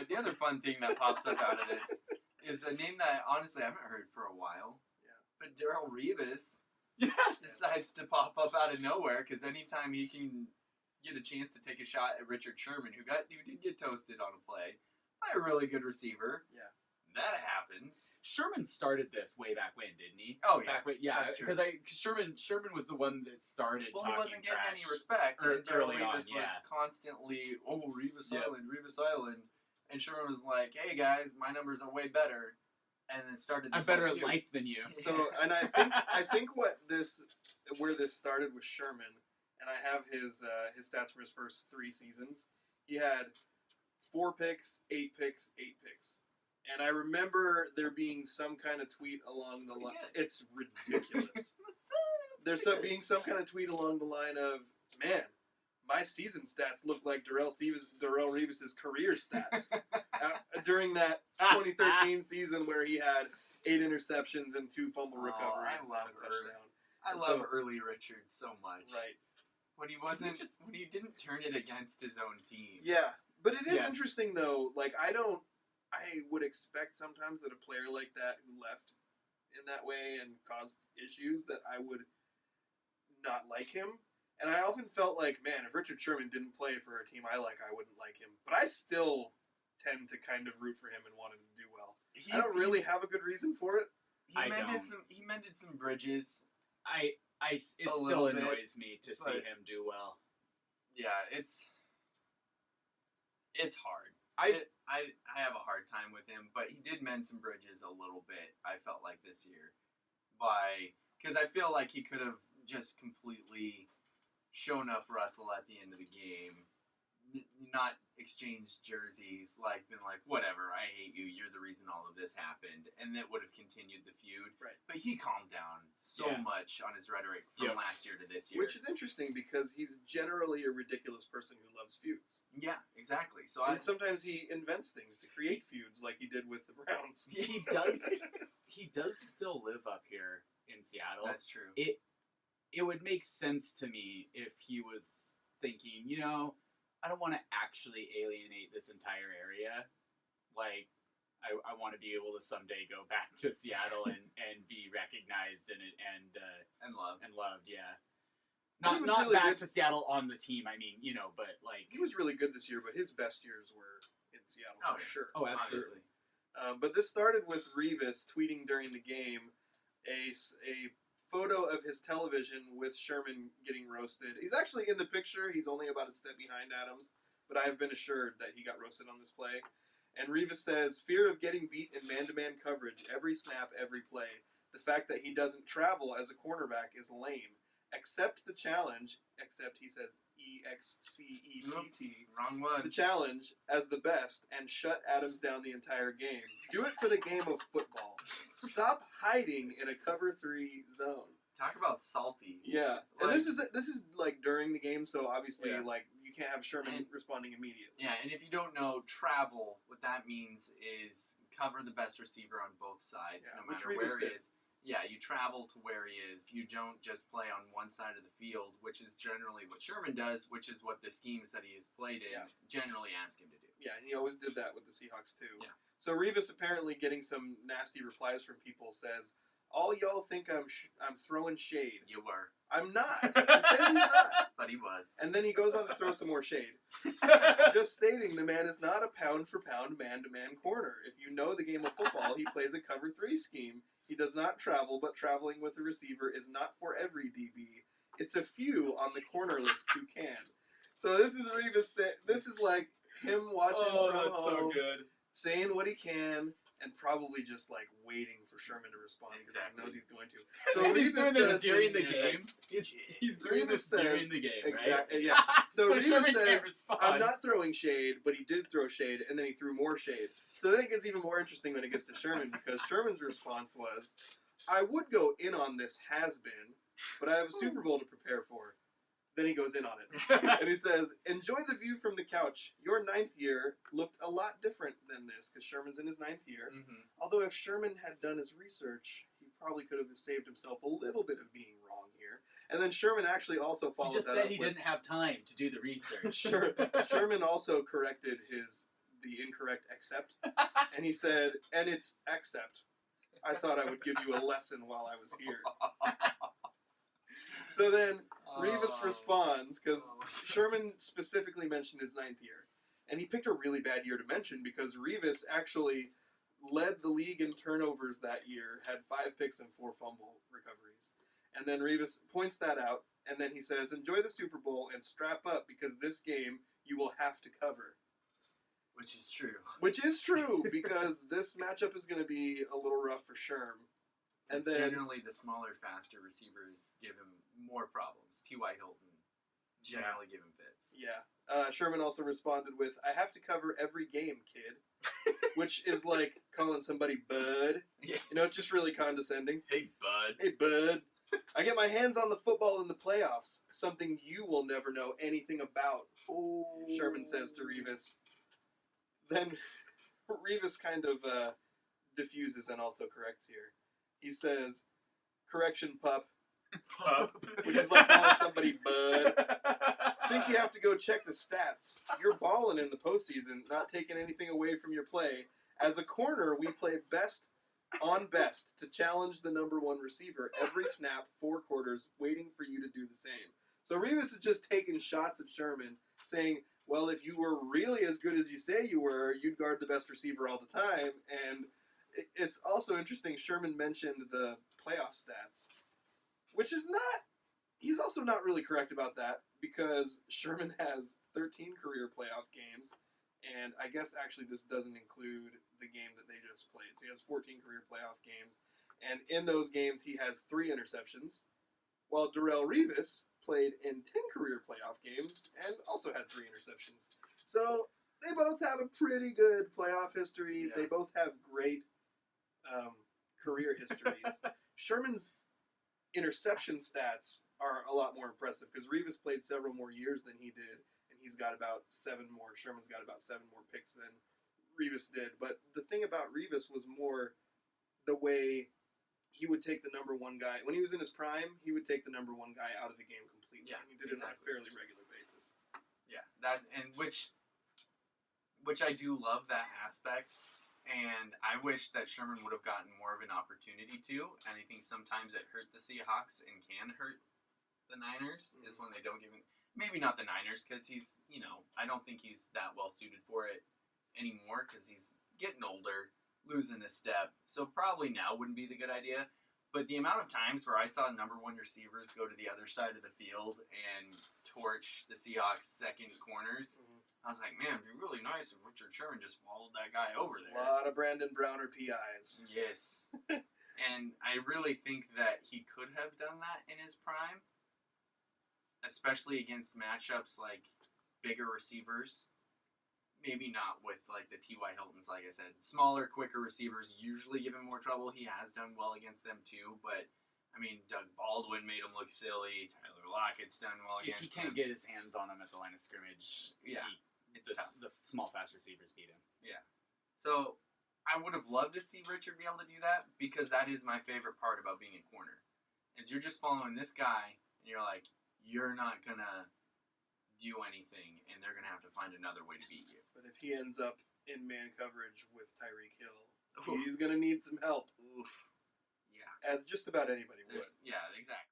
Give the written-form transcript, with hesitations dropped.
The other fun thing that pops up out of this is a name that honestly I haven't heard for a while. Yeah. But Sherman-Revis decides to pop up out of nowhere because anytime he can get a chance to take a shot at Richard Sherman, who did get toasted on a play by a really good receiver. Yeah. That happens. Sherman started this way back when, didn't he? Oh, yeah. Back when, yeah, because Sherman was the one that started. Well, talking he wasn't getting trash any respect. And early on. Revis was constantly, Revis Yep. Island. And Sherman was like, hey, guys, my numbers are way better. And then started this I'm better whole at feud. life than you. So, and I think where this started with Sherman, and I have his stats for his first 3 seasons. He had 4 picks, 8 picks, 8 picks. And I remember there being some kind of tweet along the line. It's ridiculous. There's being some kind of tweet along the line of, man, my season stats look like Darrelle Revis' career stats during that 2013 season where he had 8 interceptions and 2 fumble recoveries and a touchdown. I love early Richard so much. Right. When he when he didn't turn it against his own team. Yeah, but it is interesting though. Like I would expect sometimes that a player like that who left in that way and caused issues that I would not like him. And I often felt like, man, if Richard Sherman didn't play for a team I like, I wouldn't like him. But I still tend to kind of root for him and want him to do well. I don't really have a good reason for it. He mended some bridges. It still annoys me to see him do well. Yeah, it's hard. I have a hard time with him, but he did mend some bridges a little bit, I felt like this year. Because I feel like he could have just completely shown up Russell at the end of the game, not exchanged jerseys, been like, whatever, I hate you, you're the reason all of this happened, and it would have continued the feud. Right. But he calmed down so much on his rhetoric from last year to this year. Which is interesting because he's generally a ridiculous person who loves feuds. Yeah, exactly. So sometimes he invents things to create feuds like he did with the Browns. He does. He does still live up here in Seattle. That's true. It would make sense to me if he was thinking, I don't want to actually alienate this entire area. Like, I want to be able to someday go back to Seattle and be recognized and loved. Yeah. Not really back good to Seattle on the team. I mean, but like he was really good this year, but his best years were in Seattle for sure. Oh, absolutely. But this started with Revis tweeting during the game a photo of his television with Sherman getting roasted. He's actually in the picture. He's only about a step behind Adams, but I have been assured that he got roasted on this play. And Revis says, fear of getting beat in man-to-man coverage every snap, every play. The fact that he doesn't travel as a cornerback is lame. Accept the challenge, except he says EXCEPT. Wrong one. The challenge as the best and shut Adams down the entire game. Do it for the game of football. Stop hiding in a cover 3 zone. Talk about salty. Yeah. And this is like during the game, so obviously like you can't have Sherman responding immediately. Yeah, and if you don't know, travel, what that means is cover the best receiver on both sides, no matter where he is. Yeah, you travel to where he is. You don't just play on one side of the field, which is generally what Sherman does, which is what the schemes that he has played in generally ask him to do. Yeah, and he always did that with the Seahawks too. Yeah. So Revis apparently getting some nasty replies from people says, all y'all think I'm throwing shade. You were. I'm not. He says he's not. But he was. And then he goes on to throw some more shade. Just stating the man is not a pound-for-pound man-to-man corner. If you know the game of football, he plays a cover 3 scheme. He does not travel, but traveling with a receiver is not for every DB. It's a few on the corner list who can. So this is Revis. This is like him watching from home, so good. saying what he can, and probably just like waiting for Sherman to respond because he knows he's going to. So he's doing this during the yeah. game. He's doing this during the game, right? Exactly. Yeah. So Revis Sherman says, can't respond. "I'm not throwing shade," but he did throw shade, and then he threw more shade. So then it gets even more interesting when it gets to Sherman because Sherman's response was, "I would go in on this has-been, but I have a Super Bowl to prepare for." Then he goes in on it. And he says, enjoy the view from the couch. Your 9th year looked a lot different than this, because Sherman's in his 9th year. Mm-hmm. Although if Sherman had done his research, he probably could have saved himself a little bit of being wrong here. And then Sherman actually also followed that up. He just said he didn't have time to do the research. Sherman also corrected his the incorrect accept, and he said, "And it's accept. I thought I would give you a lesson while I was here." So then Revis responds, because Sherman specifically mentioned his 9th year. And he picked a really bad year to mention because Revis actually led the league in turnovers that year, had 5 picks and 4 fumble recoveries. And then Revis points that out, and then he says, "Enjoy the Super Bowl and strap up because this game you will have to cover." Which is true. Which is true, because this matchup is going to be a little rough for Sherm. And generally, the smaller, faster receivers give him more problems. T.Y. Hilton generally give him fits. Yeah. Sherman also responded with, "I have to cover every game, kid." Which is like calling somebody bud. Yeah. You know, it's just really condescending. Hey, bud. Hey, bud. I get my hands on the football in the playoffs. Something you will never know anything about, Sherman says to Revis. Then Revis kind of diffuses and also corrects here. He says, "Correction, pup." Pup. Which is like calling somebody bud. Think you have to go check the stats. You're balling in the postseason, not taking anything away from your play. As a corner, we play best on best to challenge the number 1 receiver every snap, 4 quarters, waiting for you to do the same. So Revis is just taking shots at Sherman, saying, well, if you were really as good as you say you were, you'd guard the best receiver all the time. And it's also interesting, Sherman mentioned the playoff stats, which is not, he's also not really correct about that, because Sherman has 13 career playoff games, and I guess actually this doesn't include the game that they just played. So he has 14 career playoff games, and in those games he has 3 interceptions, while Darrelle Revis played in 10 career playoff games and also had 3 interceptions. So they both have a pretty good playoff history. Yeah. They both have great career histories. Sherman's interception stats are a lot more impressive because Revis played several more years than he did, and he's got about 7 more. Sherman's got about 7 more picks than Revis did. But the thing about Revis was more the way he would take the number 1 guy. When he was in his prime, he would take the number 1 guy out of the game completely. Yeah, and he did it on a fairly regular basis. Yeah, that and which I do love that aspect. And I wish that Sherman would have gotten more of an opportunity to. And I think sometimes it hurt the Seahawks and can hurt the Niners is when they don't give him. Maybe not the Niners because he's, I don't think he's that well suited for it anymore because he's getting older, losing his step. So probably now wouldn't be the good idea. But the amount of times where I saw number 1 receivers go to the other side of the field and torch the Seahawks' second corners, I was like, man, it'd be really nice if Richard Sherman just followed that guy over there. A lot of Brandon Browner PIs. Yes. And I really think that he could have done that in his prime, especially against matchups like bigger receivers. Maybe not with like the T.Y. Hiltons, like I said. Smaller, quicker receivers usually give him more trouble. He has done well against them too, but I mean, Doug Baldwin made him look silly. Tyler Lockett's done well If against he can't him. get his hands on him at the line of scrimmage, Yeah, it's tough. the small, fast receivers beat him. Yeah. So I would have loved to see Richard be able to do that because that is my favorite part about being a corner. Is you're just following this guy and you're like, you're not going to do anything and they're going to have to find another way to beat you. But if he ends up in man coverage with Tyreek Hill, Ooh. he's going to need some help. Oof. Yeah. As just about anybody would. Yeah, exactly.